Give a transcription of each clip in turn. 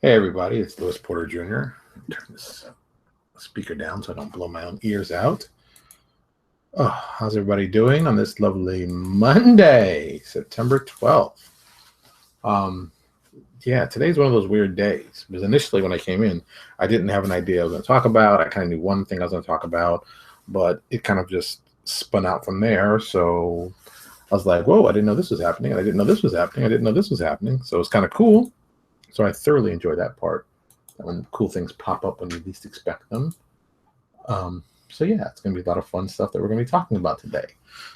Hey everybody, it's Lewis Porter Jr. Turn this speaker down so I don't blow my own ears out. Oh, how's everybody doing on this lovely Monday, September 12th? Yeah, today's one of those weird days because initially when I came in, I didn't have an idea I was going to talk about. I kind of knew one thing I was going to talk about, but it kind of just spun out from there. So I was like, whoa, I didn't know this was happening. And I didn't know this was happening. I didn't know this was happening. So it's kind of cool. So I thoroughly enjoy that part, when cool things pop up when you least expect them. So yeah, it's going to be a lot of fun stuff that we're going to be talking about today.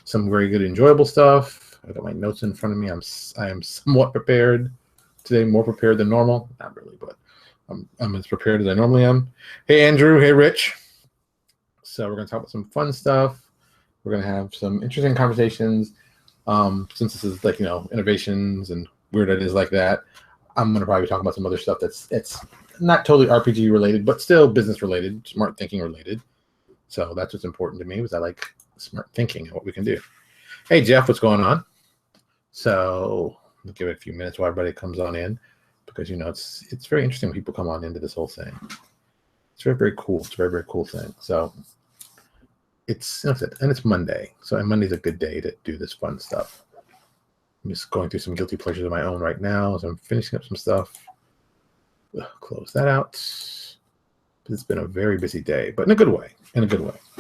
Some very good, enjoyable stuff. I got my notes in front of me. I am somewhat prepared today, more prepared than normal. Not really, but I'm as prepared as I normally am. Hey, Andrew. Hey, Rich. So we're going to talk about some fun stuff. We're going to have some interesting conversations. Since this is like, innovations and weird ideas like that, I'm going to probably talk about some other stuff it's not totally RPG related, but still business related, smart thinking related. So that's what's important to me, because I like smart thinking and what we can do. Hey, Jeff, what's going on? So we'll give it a few minutes while everybody comes on in, because, it's very interesting when people come on into this whole thing. It's very, very cool. It's a very, very cool thing. So it's Monday. So Monday's a good day to do this fun stuff. I'm just going through some guilty pleasures of my own right now as I'm finishing up some stuff. Close that out. It's been a very busy day, but in a good way.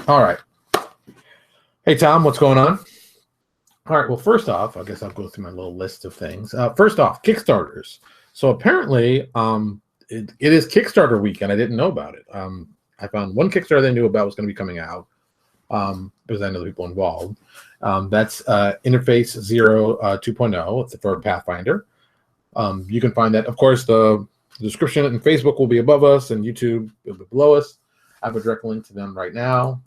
All right. Hey, Tom, what's going on? All right. Well, first off, I guess I'll go through my little list of things. First off, Kickstarters. So apparently, it is Kickstarter weekend. I didn't know about it. I found one Kickstarter I knew about was going to be coming out. Because I know the people involved. That's Interface Zero 2.0. It's for Pathfinder. You can find that, of course, the description in Facebook will be above us, and YouTube will be below us. I have a direct link to them right now.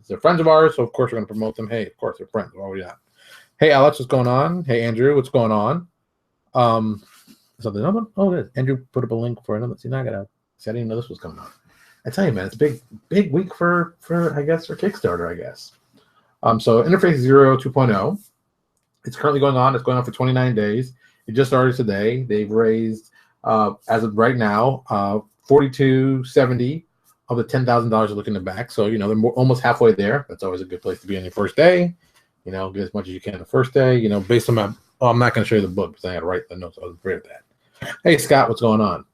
They're friends of ours, so of course we're going to promote them. Hey, of course, they're friends. Why would we not? Hey, Alex, what's going on? Hey, Andrew, what's going on? So the number, Andrew put up a link for another. See, now I didn't even know this was coming on. I tell you, man, it's a big week for Kickstarter, I guess. So Interface Zero 2.0, it's currently going on. It's going on for 29 days. It just started today. They've raised, as of right now, $4,270 of the $10,000 they're looking to back. So, they're almost halfway there. That's always a good place to be on your first day. Get as much as you can the first day. Based on my, I'm not going to show you the book because I had to write the notes. I was afraid of that. Hey, Scott, what's going on?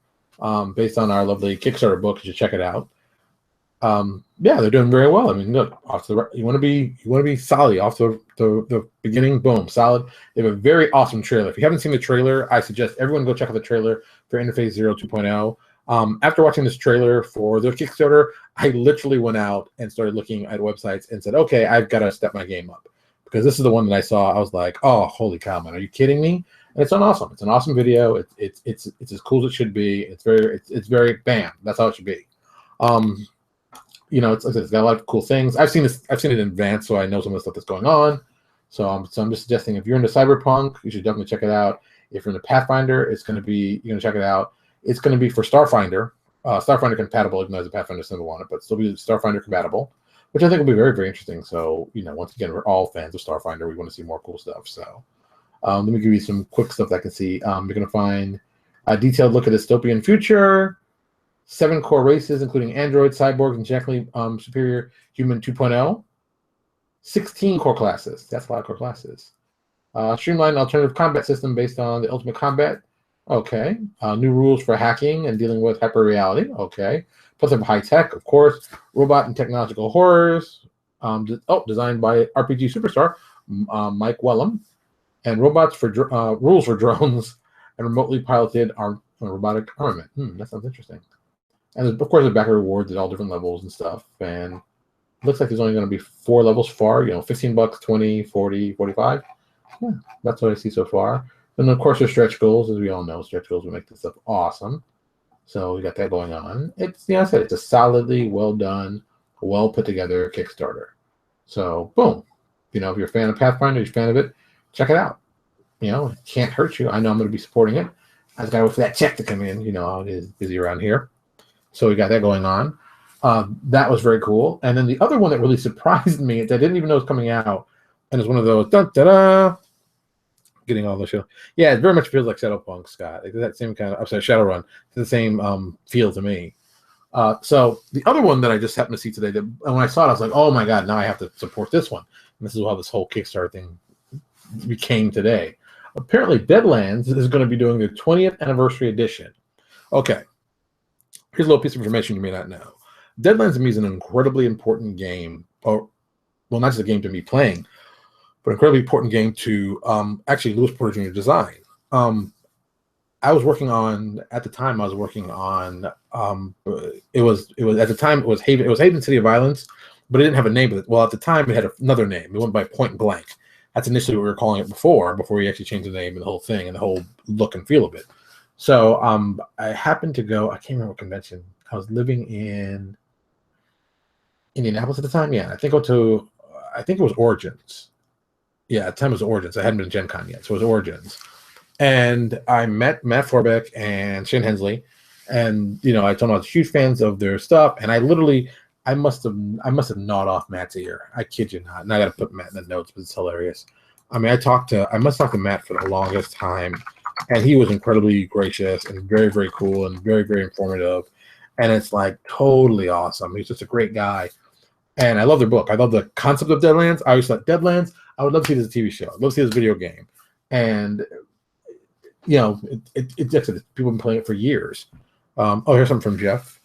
Based on our lovely Kickstarter book, you should check it out. Yeah, they're doing very well. I mean, look, you want to be solid off the beginning. Boom, solid. They have a very awesome trailer. If you haven't seen the trailer, I suggest everyone go check out the trailer for Interface Zero 2.0. After watching this trailer for their Kickstarter, I literally went out and started looking at websites and said, okay, I've got to step my game up, because this is the one that I saw. I was like, oh, holy cow, man, are you kidding me? And it's awesome. It's an awesome video. It's as cool as it should be. It's very bam. That's how it should be. It's got a lot of cool things. I've seen it in advance, so I know some of the stuff that's going on. So I'm just suggesting, if you're into Cyberpunk, you should definitely check it out. If you're into Pathfinder, you're gonna check it out. It's gonna be for Starfinder, Starfinder compatible, even though it's a Pathfinder symbol on it, but still be Starfinder compatible, which I think will be very, very interesting. So once again, we're all fans of Starfinder. We want to see more cool stuff. So let me give you some quick stuff that I can see. You're gonna find a detailed look at dystopian future. 7 core races, including android, cyborg, and genetically superior human 2.0. 16 core classes. That's a lot of core classes. Streamlined alternative combat system based on the Ultimate Combat. Okay. New rules for hacking and dealing with hyper-reality. Okay. Plus of high tech, of course. Robot and technological horrors. Designed by RPG superstar Mike Wellum. And robots for rules for drones and remotely piloted robotic armament. That sounds interesting. And of course, the backer rewards at all different levels and stuff. And it looks like there's only going to be 4 levels far. $15, 20, 40, 45. Yeah, that's what I see so far. And of course, there's stretch goals, as we all know. Stretch goals will make this stuff awesome. So we got that going on. It's I said it's a solidly well done, well put together Kickstarter. So boom, if you're a fan of Pathfinder, you're a fan of it, check it out. It can't hurt you. I know I'm going to be supporting it. I just got to wait for that check to come in. It is busy around here. So we got that going on. That was very cool. And then the other one that really surprised me, that I didn't even know was coming out, and it's one of those, getting all the show. Yeah, it very much feels like Shadowpunk, Scott. Like that same kind of, I'm sorry, Shadowrun. It's the same feel to me. So the other one that I just happened to see today, that and when I saw it, I was like, oh my God, now I have to support this one. And this is how this whole Kickstarter thing became today. Apparently, Deadlands is going to be doing their 20th anniversary edition. Okay, here's a little piece of information you may not know. Deadlands to me is an incredibly important game, or well, not just a game to me playing, but an incredibly important game to actually Louis Porter Jr. design. I was working on at the time. I was working on it was at the time it was Haven City of Violence, but it didn't have a name. Well, at the time it had another name. It went by Point Blank. That's initially what we were calling it before we actually changed the name and the whole thing and the whole look and feel of it. So I happened to go. I can't remember what convention. I was living in Indianapolis at the time. Yeah, I think it was Origins. Yeah, at the time it was Origins. I hadn't been to Gen Con yet, so it was Origins. And I met Matt Forbeck and Shane Hensley, and I told them I was huge fans of their stuff. And I must have gnawed off Matt's ear. I kid you not. And I got to put Matt in the notes, but it's hilarious. I mean, I must talk to Matt for the longest time, and he was incredibly gracious and very, very cool and very, very informative. And it's like totally awesome. He's just a great guy. And I love their book. I love the concept of Deadlands. I always thought Deadlands, I would love to see this TV show. I'd love to see this video game. And it's people have been playing it for years. Here's something from Jeff.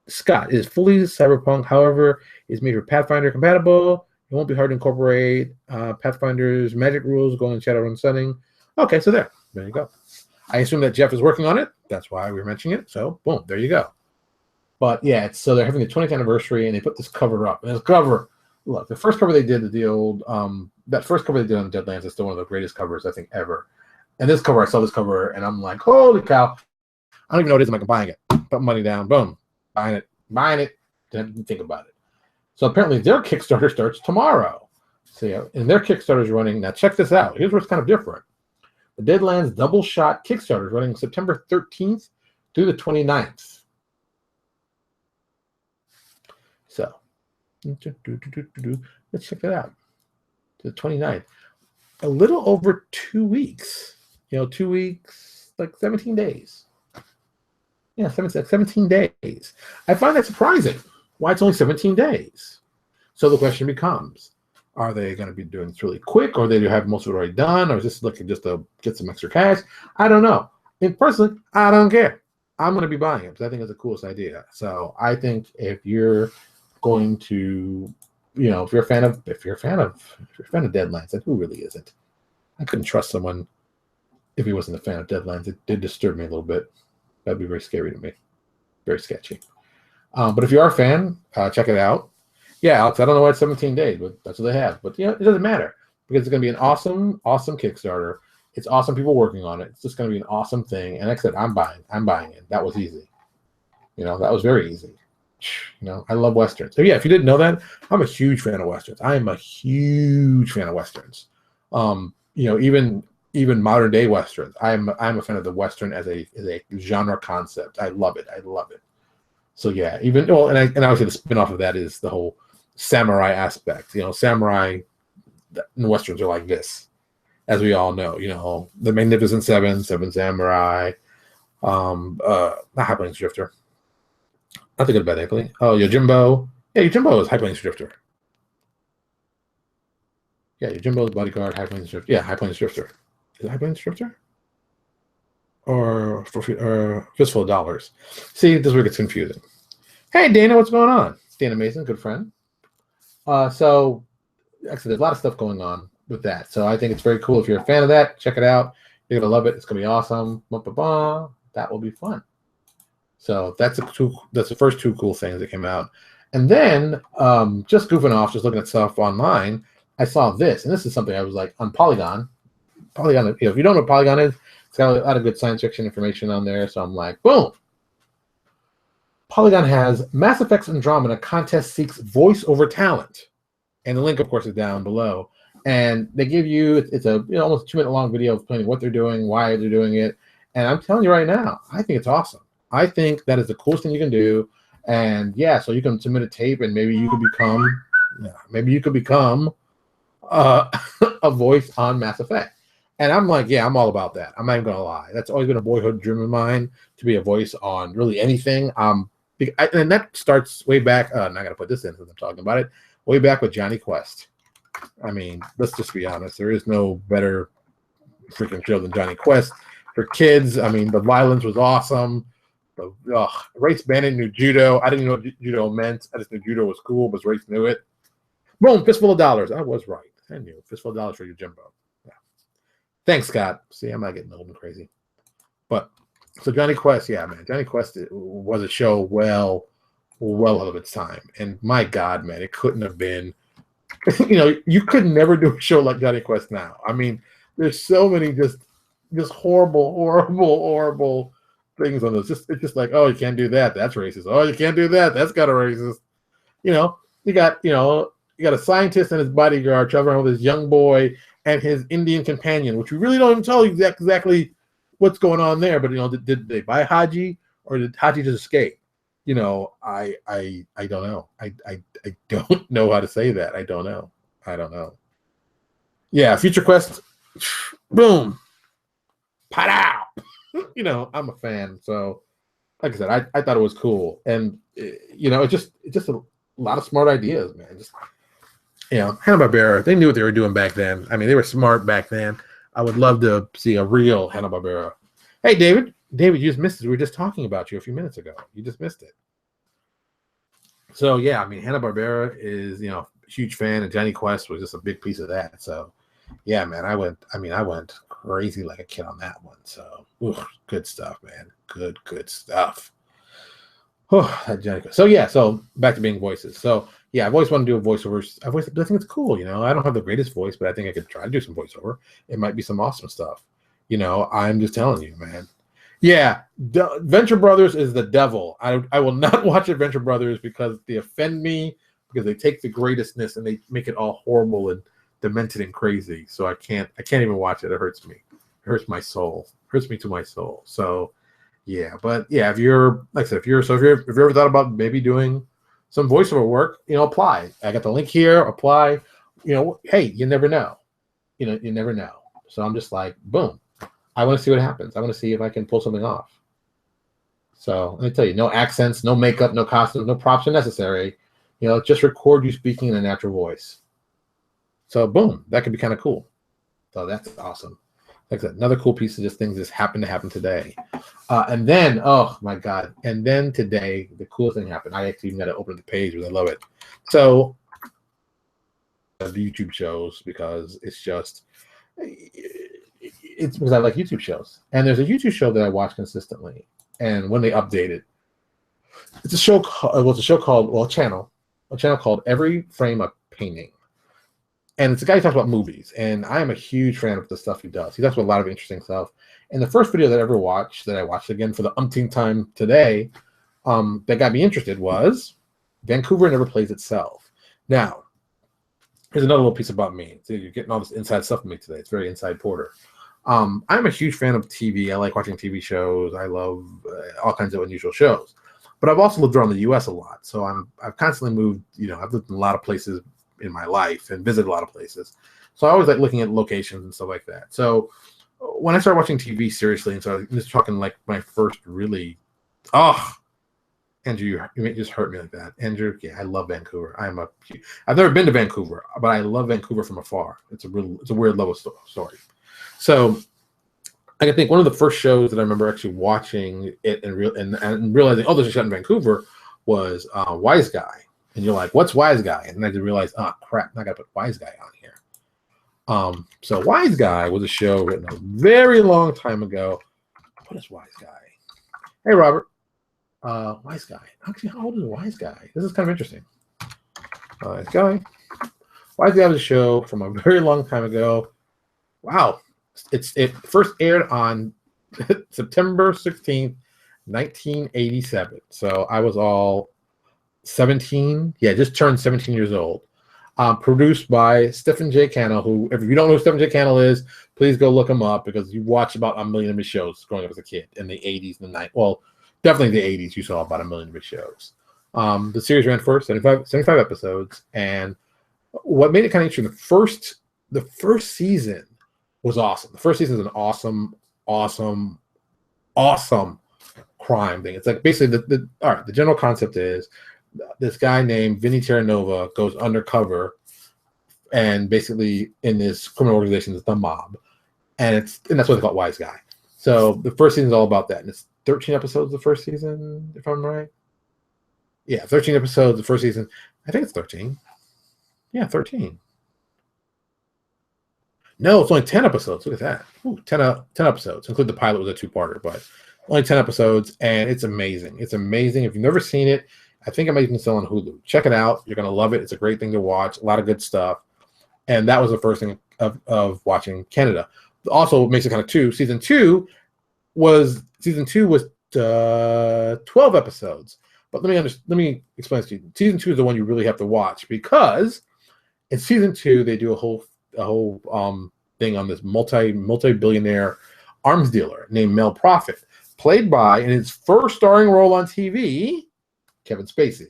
Scott is fully cyberpunk, however, is made for Pathfinder compatible. It won't be hard to incorporate Pathfinder's magic rules going in Shadowrun setting. Okay, so there you go. I assume that Jeff is working on it. That's why we were mentioning it. So boom, there you go. But yeah, so they're having the 20th anniversary, and they put this cover up. And this cover, look, the first cover they did, that first cover they did on Deadlands is still one of the greatest covers I think ever. And this cover, I saw this cover, and I'm like, holy cow! I don't even know what it is. I'm like, buying it. Put money down. Boom, buying it. Didn't even think about it. So apparently their Kickstarter starts tomorrow. So yeah, and their Kickstarter is running. Now check this out. Here's what's kind of different. The Deadlands Double Shot Kickstarter is running September 13th through the 29th. So let's check that out. To the 29th. A little over 2 weeks. 2 weeks, like 17 days. Yeah, 17 days. I find that surprising. Why it's only 17 days? So the question becomes, are they going to be doing this really quick, or they do have most of it already done, or is this looking just to get some extra cash? I don't know. And personally, I don't care. I'm going to be buying it because I think it's the coolest idea. So I think if you're going to, if you're a fan of Deadlands, and who really isn't? I couldn't trust someone if he wasn't a fan of Deadlands. It did disturb me a little bit. That'd be very scary to me. Very sketchy. But if you are a fan, check it out. Yeah, Alex, I don't know why it's 17 days, but that's what they have. But it doesn't matter because it's going to be an awesome, awesome Kickstarter. It's awesome people working on it. It's just going to be an awesome thing. And like I said, I'm buying it. That was easy. That was very easy. I love Westerns. So yeah, if you didn't know that, I'm a huge fan of Westerns. I am a huge fan of Westerns. Even modern day Westerns. I'm a fan of the Western as a genre concept. I love it. So yeah, and obviously the spin-off of that is the whole samurai aspect. Samurai in Westerns are like this, as we all know. The Magnificent Seven, Seven Samurai, not High Plains Drifter. Not the Good Bad Ugly. Oh, Yojimbo. Yeah, Yojimbo is High Plains Drifter. Yeah, Yojimbo's Bodyguard, High Plains Drifter. Yeah, High Plains Drifter. Is it High Plains Drifter? Or Fistful of Dollars. See, this is where it gets confusing. Hey, Dana, what's going on? It's Dana Mason, good friend. So, actually, there's a lot of stuff going on with that. So I think it's very cool. If you're a fan of that, check it out. You're going to love it. It's going to be awesome. That will be fun. So that's the first two cool things that came out. And then, just goofing off, just looking at stuff online, I saw this. And this is something I was like, on Polygon. Polygon, if you don't know what Polygon is, it's got a lot of good science fiction information on there. So I'm like, boom. Polygon has Mass Effect's Andromeda contest seeks voice over talent. And the link, of course, is down below. And they give you, it's a almost 2-minute long video explaining what they're doing, why they're doing it. And I'm telling you right now, I think it's awesome. I think that is the coolest thing you can do. And yeah, so you can submit a tape and maybe you could become a voice on Mass Effect. And I'm like, yeah, I'm all about that. I'm not even gonna lie. That's always been a boyhood dream of mine, to be a voice on really anything. And that starts way back. I'm not gonna put this in because I'm talking about it. Way back with Johnny Quest. I mean, let's just be honest. There is no better freaking show than Johnny Quest for kids. I mean, the violence was awesome. The Race Bandit knew judo. I didn't know what judo meant. I just knew judo was cool, but Race knew it. Boom, fistful of dollars. I was right. I knew. Fistful of dollars for you, Jimbo. Yeah. Thanks, Scott. See, I'm not getting old and crazy. But so Johnny Quest, yeah, man. Johnny Quest was a show well ahead of its time. And my God, man, it couldn't have been. You could never do a show like Johnny Quest now. I mean, there's so many just horrible things on this. It's just like, oh, you can't do that. That's racist. Oh, you can't do that. That's kind of racist. You got a scientist and his bodyguard traveling with his young boy and his Indian companion, which we really don't even tell you exactly what's going on there. But did they buy Haji or did Haji just escape? I don't know. I don't know how to say that. I don't know. Yeah, Future Quest, boom, pow. I'm a fan. So, like I said, I thought it was cool, and it's just a lot of smart ideas, man. Just Hanna-Barbera, they knew what they were doing back then. I mean, they were smart back then. I would love to see a real Hanna-Barbera. Hey, David, you just missed it. We were just talking about you a few minutes ago. You just missed it. So yeah, I mean, Hanna-Barbera is huge fan, and Johnny Quest was just a big piece of that. So yeah, man, I went crazy like a kid on that one. So good stuff, man. Good stuff. That Johnny Quest. So yeah, so back to being voices. So yeah, I've always wanted to do a voiceover. I think it's cool. I don't have the greatest voice, but I think I could try to do some voiceover. It might be some awesome stuff. I'm just telling you, man. Yeah, Venture Brothers is the devil. I will not watch Adventure Brothers because they offend me, because they take the greatestness and they make it all horrible and demented and crazy. So I can't even watch it. It hurts me. It hurts my soul. It hurts me to my soul. So yeah, but yeah, if you're like I said, if you ever thought about maybe doing some voiceover work, apply. I got the link here. Apply. Hey, you never know. You never know. So I'm just like, boom. I want to see what happens. I want to see if I can pull something off. So let me tell you, no accents, no makeup, no costumes, no props are necessary. Just record you speaking in a natural voice. So boom, that could be kind of cool. So that's awesome. Like I said, another cool piece of this thing just happened to happen today. And then, oh my God. And then today, the coolest thing happened. I actually even got to open the page because I love it. So the YouTube shows, because it's because I like YouTube shows. And there's a YouTube show that I watch consistently. And when they update it, it's a channel called Every Frame a Painting. And it's a guy who talks about movies. And I am a huge fan of the stuff he does. He talks about a lot of interesting stuff. And the first video that I watched again for the umpteenth time today, that got me interested was Vancouver Never Plays Itself. Now, here's another little piece about me. So you're getting all this inside stuff from me today. It's very inside Porter. I'm a huge fan of TV. I like watching TV shows. I love all kinds of unusual shows. But I've also lived around the U.S. a lot. So I've constantly moved. I've lived in a lot of places in my life and visited a lot of places. So I always like looking at locations and stuff like that. So when I started watching TV seriously, and so I'm just talking like my first really, Andrew, you just hurt me like that. Andrew, yeah, I love Vancouver. I've never been to Vancouver, but I love Vancouver from afar. It's a weird love story. So I think one of the first shows that I remember actually watching it and realizing, oh, there's a show in Vancouver, was Wise Guy. And you're like, what's Wise Guy? And then I just realized, crap, I got to put Wise Guy on here. So Wise Guy was a show written a very long time ago. What is Wise Guy? Hey, Robert. Wise Guy. Actually, how old is Wise Guy? This is kind of interesting. Wise Guy. Wise Guy was a show from a very long time ago. Wow. It first aired on September 16th, 1987. So I was all 17. Yeah, just turned 17 years old. Produced by Stephen J. Cannell, who, if you don't know who Stephen J. Cannell is, please go look him up, because you watched about a million of his shows growing up as a kid in the 80s and the 90s. Well, definitely the 80s, you saw about a million of his shows. The series ran for 75 episodes. And what made it kind of interesting, the first season was awesome. The first season is an awesome, awesome, awesome crime thing. It's like basically the general concept is this guy named Vinny Terranova goes undercover and basically in this criminal organization is the mob. And that's what they call Wise Guy. So the first season is all about that. And it's 13 episodes the first season, if I'm right. Yeah, 13 episodes the first season. I think it's 13. Yeah, 13. No, it's only 10 episodes. Look at that. Ooh, 10 episodes. Include the pilot was a two-parter, but only 10 episodes, and it's amazing. It's amazing. If you've never seen it, I think it might even still on Hulu. Check it out. You're going to love it. It's a great thing to watch. A lot of good stuff. And that was the first thing of watching Canada. Also, what makes it kind of two. Season two was 12 episodes. But let me explain this to you. Season two is the one you really have to watch because in season two they do a whole thing on this multi-billionaire arms dealer named Mel Prophet, played by, in his first starring role on TV, Kevin Spacey.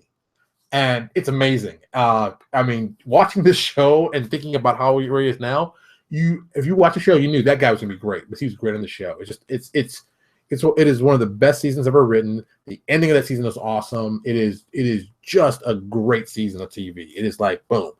And it's amazing. I mean, watching this show and thinking about how he is now, if you watch the show, you knew that guy was gonna be great, but he was great on the show. It is one of the best seasons ever written. The ending of that season is awesome. It is just a great season of TV. It is like boom.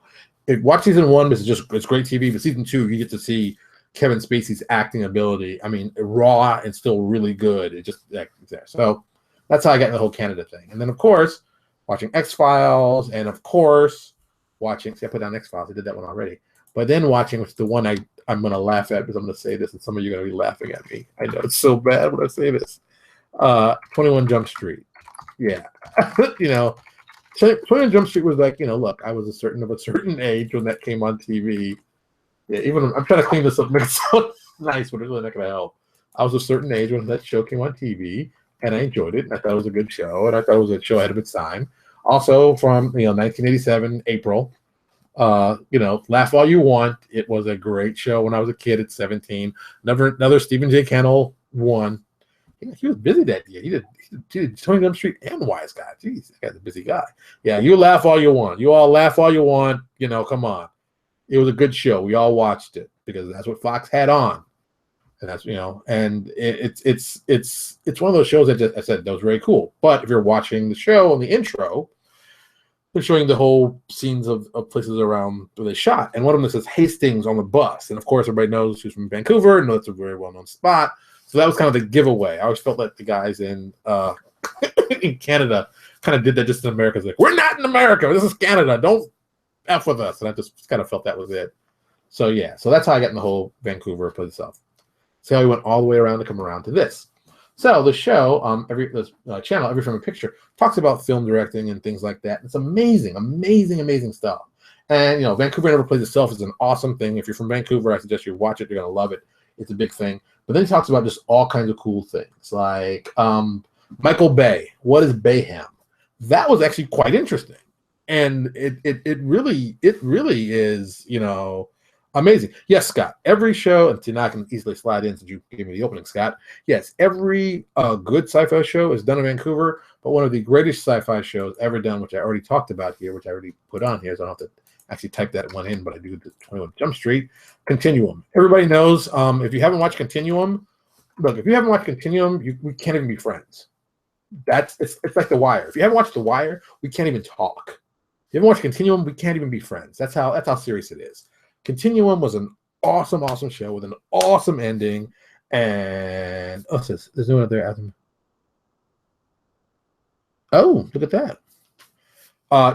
Watch season one, it's great TV, but season two, you get to see Kevin Spacey's acting ability. I mean, raw and still really good. It just there. So that's how I got in the whole Canada thing. And then of course, watching X-Files, and of course, watching. See, I put down X-Files. I did that one already. But then watching, which is the one I'm going to laugh at because I'm going to say this, and some of you are going to be laughing at me. I know it's so bad when I say this. 21 Jump Street. Yeah, 21 Jump Street was like, look, I was a certain age when that came on TV. Yeah, even I'm trying to clean this up, make it sound nice, but it's really not going to help. I was a certain age when that show came on TV, and I enjoyed it, and I thought it was a good show, and I thought it was a show ahead of its time. Also, from 1987 April, Laugh All You Want. It was a great show when I was a kid at 17. Another Stephen J. Cannell one. He was busy that year. He did 20 Jump Street and Wise Guy. Jeez, that guy's a busy guy. Yeah, you laugh all you want. You all laugh all you want. Come on. It was a good show. We all watched it because that's what Fox had on. And that's and it's one of those shows that I said that was very cool. But if you're watching the show on the intro, they're showing the whole scenes of places around where they shot, and one of them says Hastings on the bus, and of course everybody knows who's from Vancouver, and that's a very well-known spot. So that was kind of the giveaway. I always felt like the guys in in Canada kind of did that just in America. It's like, we're not in America. This is Canada. Don't F with us. And I just kind of felt that was it. So yeah, so that's how I got in the whole Vancouver place itself. So we went all the way around to come around to this. So the show, this channel, Every Frame a Picture, talks about film directing and things like that. It's amazing, amazing, amazing stuff. And Vancouver Never Plays Itself is an awesome thing. If you're from Vancouver, I suggest you watch it. You're gonna love it. It's a big thing. But then he talks about just all kinds of cool things, like Michael Bay. What is Bayhem? That was actually quite interesting, and it really is amazing. Yes, Scott. Every show, and now I can easily slide in since you gave me the opening, Scott. Yes, every good sci-fi show is done in Vancouver, but one of the greatest sci-fi shows ever done, which I already talked about here, which I already put on here, so I don't have to actually type that one in, but I do the 21 Jump Street. Continuum. Everybody knows, if you haven't watched Continuum, look, if you haven't watched Continuum, we can't even be friends. It's like The Wire. If you haven't watched The Wire, we can't even talk. If you haven't watched Continuum, we can't even be friends. That's how serious it is. Continuum was an awesome, awesome show with an awesome ending. And there's no one there, Adam. Oh, look at that.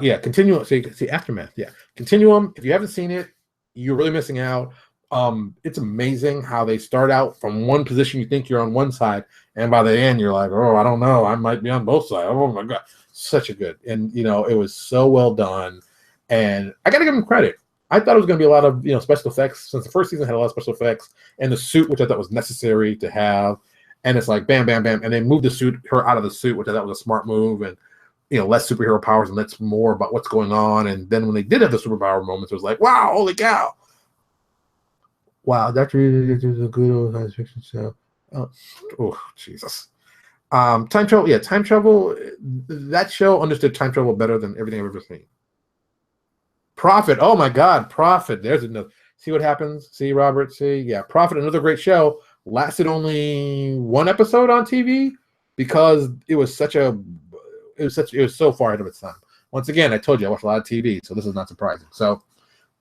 Yeah, Continuum. See Aftermath. Yeah, Continuum. If you haven't seen it, you're really missing out. It's amazing how they start out from one position. You think you're on one side, and by the end, you're like, oh, I don't know. I might be on both sides. Oh my God, such a good. And it was so well done. And I got to give them credit. I thought it was going to be a lot of special effects, since the first season had a lot of special effects, and the suit, which I thought was necessary to have. And it's like bam, bam, bam, and they moved her out of the suit, which I thought was a smart move, and less superhero powers and lets more about what's going on. And then when they did have the superpower moments, it was like, wow, holy cow. Wow, that's really a good old science fiction show. Oh, Jesus. Time travel. Yeah, time travel. That show understood time travel better than everything I've ever seen. Prophet. Oh my God, Prophet. There's another. See what happens. See, Robert. See, yeah. Prophet, another great show. Lasted only one episode on TV because it was so far ahead of its time. Once again, I told you I watch a lot of TV, so this is not surprising. So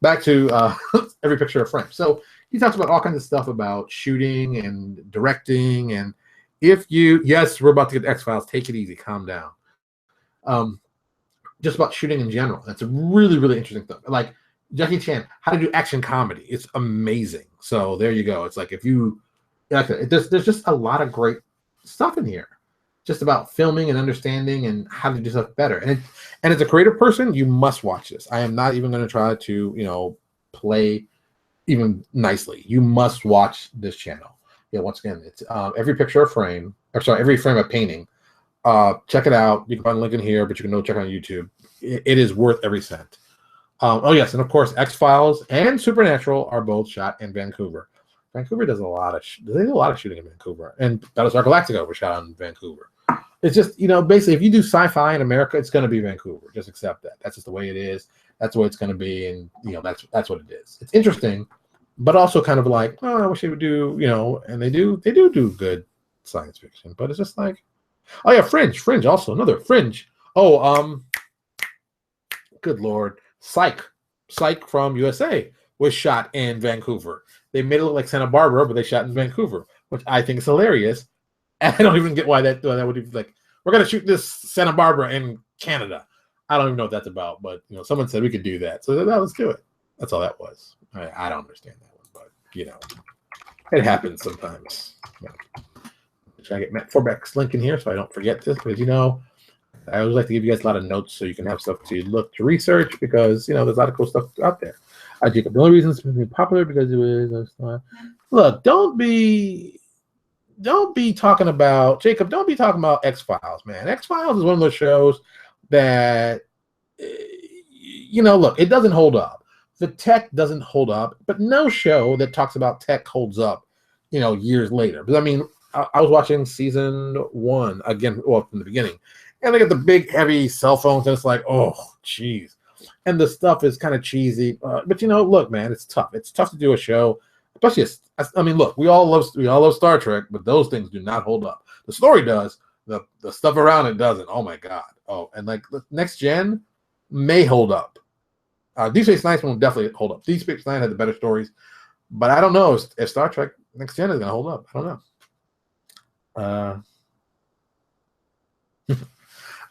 back to Every Picture a Frame. So he talks about all kinds of stuff about shooting and directing, and yes, we're about to get to X-Files. Take it easy, calm down. Just about shooting in general. That's a really, really interesting thing. Like Jackie Chan, how to do action comedy. It's amazing. So there you go. It's like there's just a lot of great stuff in here, just about filming and understanding and how to do stuff better. And as a creative person, you must watch this. I am not even going to try to play even nicely. You must watch this channel. Yeah, once again, it's Every Picture a Frame, Every Frame a Painting. Check it out. You can find a link in here, but you can check it on YouTube. It is worth every cent. Oh yes, and of course, X-Files and Supernatural are both shot in Vancouver. Vancouver does a lot of shooting in Vancouver, and Battlestar Galactica was shot in Vancouver. It's just basically, if you do sci-fi in America, it's going to be Vancouver. Just accept that. That's just the way it is. That's the way it's going to be, and that's what it is. It's interesting, but also kind of like, oh, I wish they would do, and they do good science fiction, but it's just like, oh yeah, Fringe also another Fringe. Oh, good Lord, Psych from USA was shot in Vancouver. They made it look like Santa Barbara, but they shot in Vancouver, which I think is hilarious. And I don't even get why that would even like, we're gonna shoot this Santa Barbara in Canada. I don't even know what that's about, but someone said we could do that, so let's do it. That's all that was. I don't understand that one, but it happens sometimes. Yeah. Try to get Matt Forbeck's link in here so I don't forget this, because I always like to give you guys a lot of notes so you can have stuff to look to research, because there's a lot of cool stuff out there. Jacob, the only reason it's been popular because it was look, don't be talking about Jacob, don't be talking about X-Files, man. X-Files is one of those shows that look, it doesn't hold up. The tech doesn't hold up, but no show that talks about tech holds up, years later. Because I mean, I was watching season 1 again, from the beginning, and they got the big heavy cell phones, and it's like, oh, geez. And the stuff is kind of cheesy, but look, man, it's tough. It's tough to do a show, especially. I mean, look, we all love Star Trek, but those things do not hold up. The story does, the stuff around it doesn't. Oh my God. Oh, and like the Next Gen may hold up. Deep Space Nine will definitely hold up. Deep Space Nine had the better stories, but I don't know if Star Trek Next Gen is going to hold up. I don't know.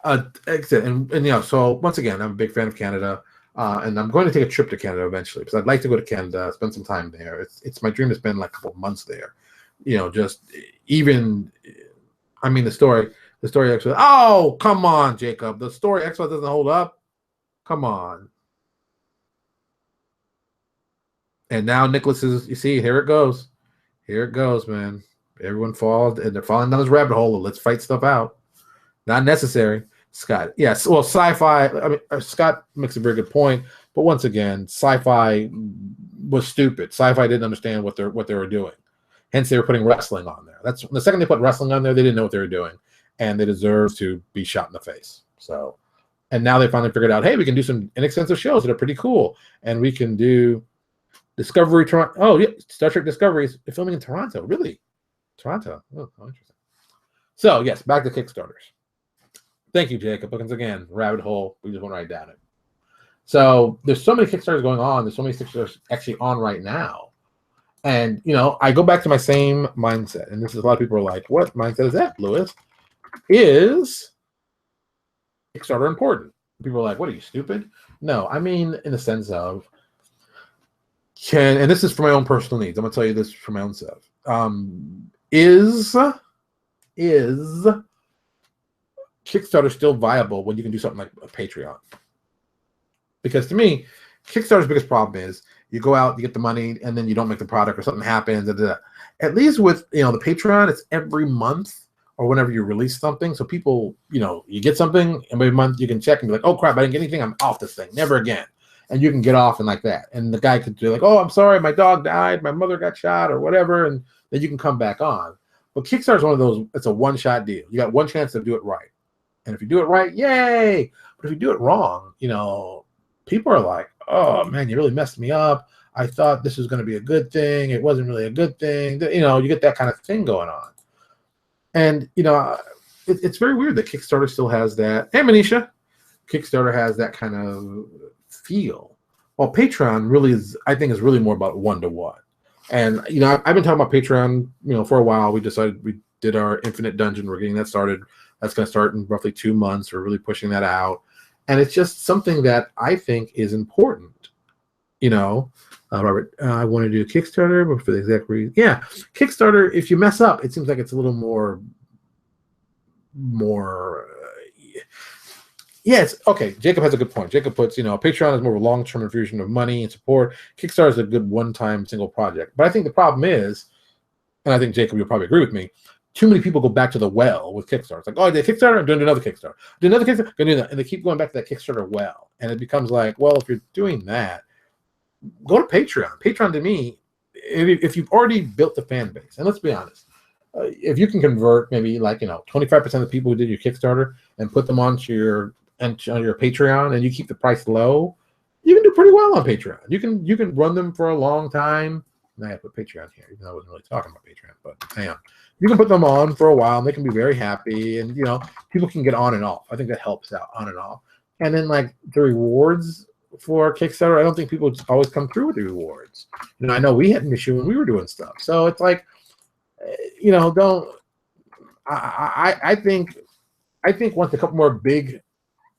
And so once again, I'm a big fan of Canada, and I'm going to take a trip to Canada eventually, because I'd like to go to Canada, spend some time there. It's my dream to spend like a couple of months there. Just even, I mean, the story actually. Oh, come on, Jacob. The story X-Files doesn't hold up. Come on. And now Nicholas is. You see, here it goes. Here it goes, man. Everyone falls, and they're falling down this rabbit hole. Let's fight stuff out. Not necessary. Scott, yes. Well, sci-fi. I mean, Scott makes a very good point. But once again, sci-fi was stupid. Sci-fi didn't understand what they were doing. Hence, they were putting wrestling on there. That's the second they put wrestling on there, they didn't know what they were doing, and they deserve to be shot in the face. So, and now they finally figured out, hey, we can do some inexpensive shows that are pretty cool, and we can do Discovery Toronto. Oh yeah, Star Trek Discovery is filming in Toronto. Really, Toronto. Oh, interesting. So yes, back to Kickstarters. Thank you, Jacob. Once again, rabbit hole. We just went right down it. So there's so many Kickstarters going on. There's so many Kickstarters actually on right now. And, I go back to my same mindset. And this is a lot of people are like, what mindset is that, Lewis? Is Kickstarter important? People are like, what, are you stupid? No, I mean, in the sense of, and this is for my own personal needs. I'm going to tell you this for my own self. Is Kickstarter still viable when you can do something like a Patreon? Because to me, Kickstarter's biggest problem is you go out, you get the money, and then you don't make the product, or something happens. At least with the Patreon, it's every month or whenever you release something. So people, you get something, and every month you can check and be like, oh crap, I didn't get anything. I'm off this thing, never again. And you can get off and like that. And the guy could be like, oh, I'm sorry, my dog died, my mother got shot, or whatever, and then you can come back on. But Kickstarter is one of those. It's a one-shot deal. You got one chance to do it right. And if you do it right, yay! But if you do it wrong, people are like, oh man, you really messed me up. I thought this was going to be a good thing. It wasn't really a good thing. You know, you get that kind of thing going on. And, you know, it's very weird that Kickstarter still has that. Hey, Manisha. Kickstarter has that kind of feel. Well, Patreon really is, I think, is really more about one-to-one. And, you know, I've been talking about Patreon, you know, for a while. We decided we did our Infinite Dungeon. We're getting that started. That's going to start in roughly 2 months. We're really pushing that out. And it's just something that I think is important. You know, Robert, I want to do a Kickstarter, but for the exact reason. Yeah, Kickstarter, if you mess up, it seems like it's a little more yeah, it's okay. Jacob has a good point. Jacob puts, you know, Patreon is more of a long-term infusion of money and support. Kickstarter is a good one-time single project. But I think the problem is, and I think Jacob, you'll probably agree with me, too many people go back to the well with Kickstarter. It's like, oh, I did Kickstarter, I'm doing another Kickstarter. Do another Kickstarter, I'm going to do that. And they keep going back to that Kickstarter well. And it becomes like, well, if you're doing that, go to Patreon. Patreon, to me, if you've already built the fan base, and let's be honest, if you can convert maybe like, you know, 25% of the people who did your Kickstarter and put them onto your Patreon, and you keep the price low, you can do pretty well on Patreon. You can run them for a long time. And I have put Patreon here, even though I wasn't really talking about Patreon, but I am. You can put them on for a while, and they can be very happy, and, you know, people can get on and off. I think that helps out, on and off. And then, like, the rewards for Kickstarter, I don't think people always come through with the rewards. You know, I know we had an issue when we were doing stuff. So it's like, you know, I think once a couple more big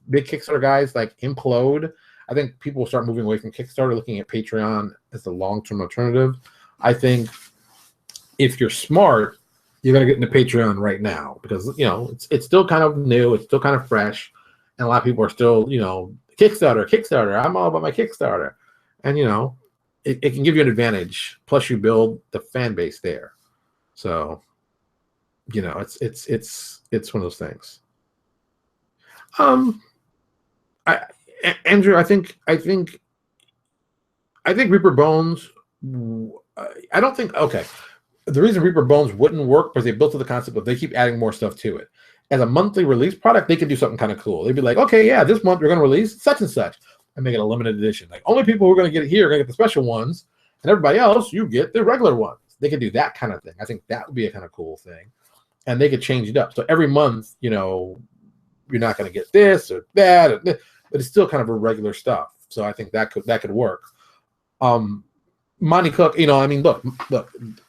Kickstarter guys like implode, I think people will start moving away from Kickstarter, looking at Patreon as the long-term alternative. I think if you're smart, you're going to get into Patreon right now because, you know, it's still kind of new, it's still kind of fresh, and a lot of people are still, you know, Kickstarter. I'm all about my Kickstarter, and, you know, it can give you an advantage. Plus, you build the fan base there, so, you know, it's one of those things. Andrew, I think Reaper Bones. I don't think. Okay, the reason Reaper Bones wouldn't work because they built to the concept of they keep adding more stuff to it. As a monthly release product, they could do something kind of cool. They'd be like, okay, yeah, this month we're going to release such and such, and make it a limited edition. Like, only people who are going to get it here are going to get the special ones, and everybody else, you get the regular ones. They could do that kind of thing. I think that would be a kind of cool thing, and they could change it up. So every month, you know, you're not going to get this or that, or this, but it's still kind of irregular stuff. So I think that could work. Monty Cook, you know, I mean, look,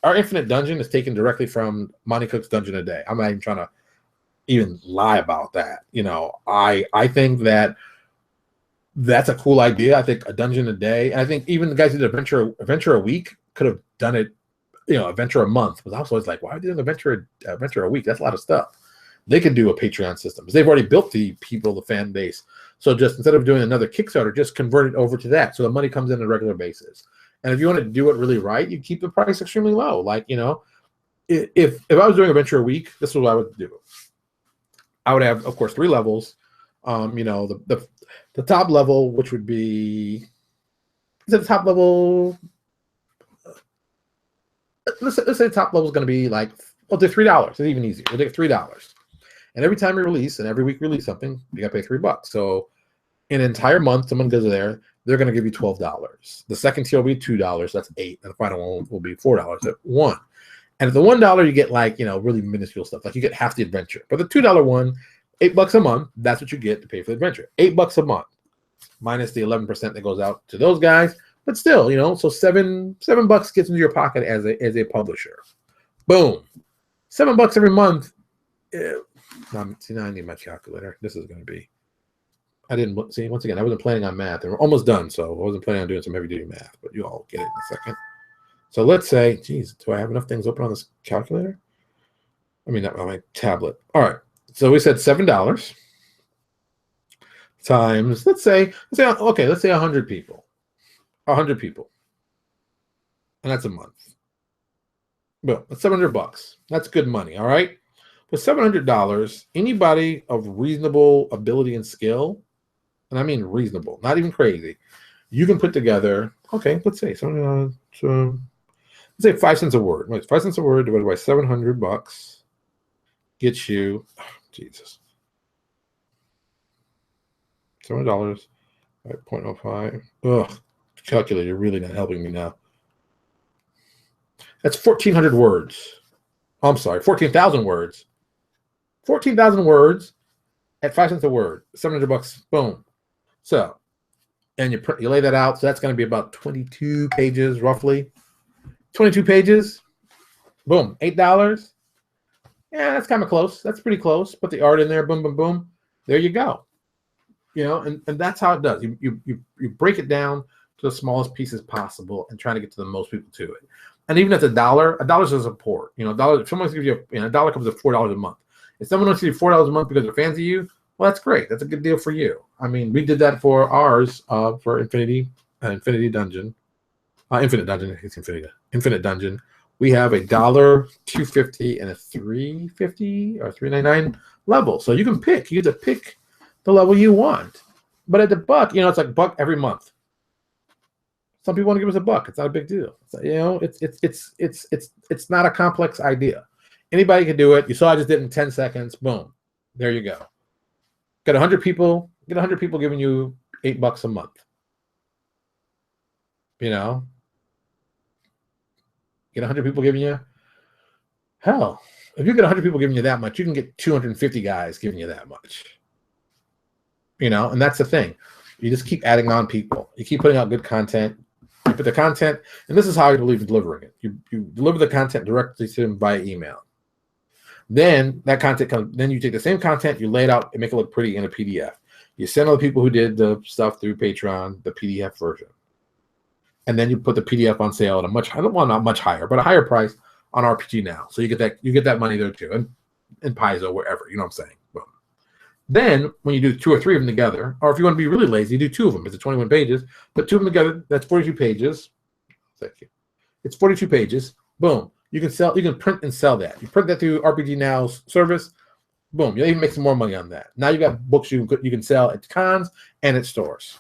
our Infinite Dungeon is taken directly from Monty Cook's Dungeon a Day. I'm not even trying to even lie about that. You know, I think that's a cool idea. I think a dungeon a day, and I think even the guys who did adventure a week could have done it, you know, adventure a month. But I was always like, why are they doing adventure a week? That's a lot of stuff. They could do a Patreon system because they've already built the fan base. So just instead of doing another Kickstarter, just convert it over to that. So the money comes in on a regular basis. And if you want to do it really right, you keep the price extremely low. Like, you know, if I was doing adventure a week, this is what I would do. I would have, of course, 3 levels. You know, the top level, which would be, is it the top level? Let's say the top level is going to be like, well, they're $3. It's even easier. We'll take $3. And every time you release, and every week release something, you got to pay $3. So in an entire month, someone goes there, they're going to give you $12. The second tier will be $2. That's $8. And the final one will be $4 at $1. And at the $1, you get, like, you know, really minuscule stuff. Like, you get half the adventure. But the $2 one, $8 a month, that's what you get to pay for the adventure. $8 a month, minus the 11% that goes out to those guys. But still, you know, so $7 gets into your pocket as a publisher. Boom. $7 every month. See, now I need my calculator. This is going to be. I didn't see, once again, I wasn't planning on math, and we're almost done, so I wasn't planning on doing some heavy duty math, but you all get it in a second. So let's say, geez, do I have enough things open on this calculator? I mean, not on my tablet. All right. So we said $7 times, let's say 100 people. 100 people. And that's a month. Well, that's $700. That's good money, all right? With $700, anybody of reasonable ability and skill, and I mean reasonable, not even crazy, you can put together, okay, let's say 5 cents a word. Right, 5 cents a word divided by $700 gets you, oh, Jesus, $700 by 0.05. Ugh, calculator really not helping me now. That's 1,400 words. Oh, I'm sorry, 14,000 words. 14,000 words at 5 cents a word, $700. Boom. So, and you lay that out. So that's going to be about 22 pages, roughly. 22 pages. Boom. $8. Yeah, that's kind of close. That's pretty close. Put the art in there. Boom, boom, boom. There you go. You know, and that's how it does. You break it down to the smallest pieces possible and trying to get to the most people to it. And even at $1 is a support. You know, $1. If someone gives you, $1 comes to $4 a month. If someone wants to give you $4 a month because they're fans of you, well, that's great. That's a good deal for you. I mean, we did that for ours for Infinite Dungeon. Infinite Dungeon. We have $1, $2.50, and a $3.50 or $3.99 level. So you can pick. You get to pick the level you want. But at the $1, it's like $1 every month. Some people want to give us $1. It's not a big deal. So, it's not a complex idea. Anybody can do it. You saw I just did it in 10 seconds. Boom. There you go. Get 100 people. Get 100 people giving you $8 a month. Get 100 people giving you. Hell, if you get 100 people giving you that much, you can get 250 guys giving you that much. And that's the thing. You just keep adding on people. You keep putting out good content. You put the content, and this is how I believe in delivering it. You deliver the content directly to them via email. Then that content comes. Then you take the same content, you lay it out, and make it look pretty in a PDF. You send all the people who did the stuff through Patreon the PDF version, and then you put the PDF on sale at a not much higher, but a higher price on RPG Now. So you get that money there too, and in Paizo, wherever. You know what I'm saying? Boom. Then when you do 2 or 3 of them together, or if you want to be really lazy, you do 2 of them. It's 21 pages. Put 2 of them together. That's 42 pages. Thank you. It's 42 pages. Boom. You can print and sell that. You print that through RPG Now's service. Boom. You'll even make some more money on that. Now you got books you can sell at cons and at stores.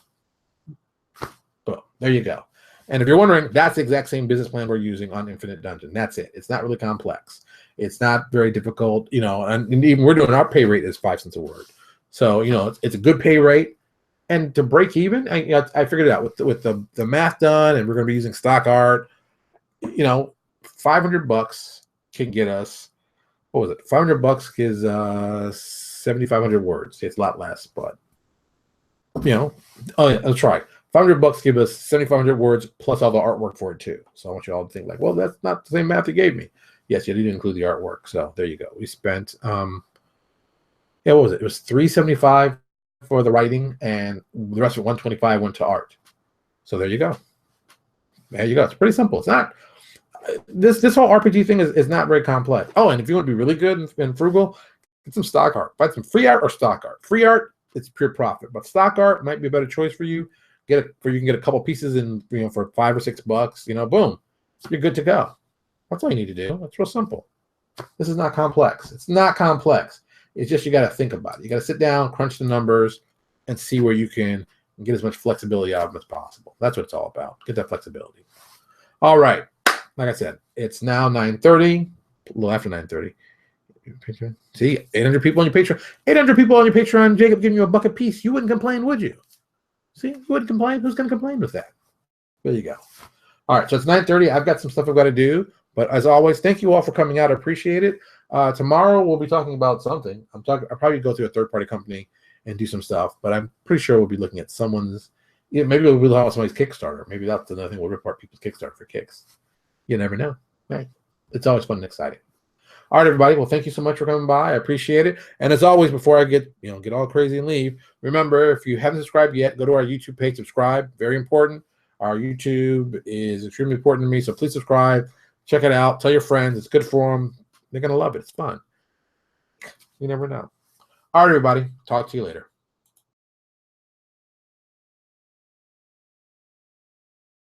Boom. There you go. And if you're wondering, that's the exact same business plan we're using on Infinite Dungeon. That's it. It's not really complex. It's not very difficult, and even we're doing our pay rate is 5 cents a word. So, it's a good pay rate. And to break even, I figured it out with the math done, and we're going to be using stock art. $500 can get us, what was it? $500 is 7,500 words. It's a lot less, but let's try. $500 give us 7,500 words plus all the artwork for it too. So I want you all to think like, well, that's not the same math you gave me. Yes, you didn't include the artwork. So there you go. We spent what was it? It was $375 for the writing, and the rest of it, $125 went to art. So there you go. There you go. It's pretty simple. It's not this whole RPG thing is not very complex. Oh, and if you want to be really good and frugal, get some stock art. Buy some free art or stock art. Free art, it's pure profit, but stock art might be a better choice for you. You can get a couple pieces in, for $5 or $6. Boom, you're good to go. That's all you need to do. It's real simple. This is not complex. It's not complex. It's just you got to think about it. You got to sit down, crunch the numbers, and see where you can get as much flexibility out of them as possible. That's what it's all about. Get that flexibility. All right. Like I said, it's now 9:30, a little after 9:30. See, 800 people on your Patreon. 800 people on your Patreon. Jacob giving you $1 a piece. You wouldn't complain, would you? See, you wouldn't complain. Who's going to complain with that? There you go. All right, so it's 9:30. I've got some stuff I've got to do. But as always, thank you all for coming out. I appreciate it. Tomorrow we'll be talking about something. I'll probably go through a third-party company and do some stuff. But I'm pretty sure we'll be looking at someone's. Maybe we'll have somebody's Kickstarter. Maybe that's another thing. We'll rip apart people's Kickstarter for kicks. You never know. Right? It's always fun and exciting. All right, everybody. Well, thank you so much for coming by. I appreciate it. And as always, before I get all crazy and leave, remember, if you haven't subscribed yet, go to our YouTube page, subscribe. Very important. Our YouTube is extremely important to me, so please subscribe. Check it out. Tell your friends. It's good for them. They're going to love it. It's fun. You never know. All right, everybody. Talk to you later.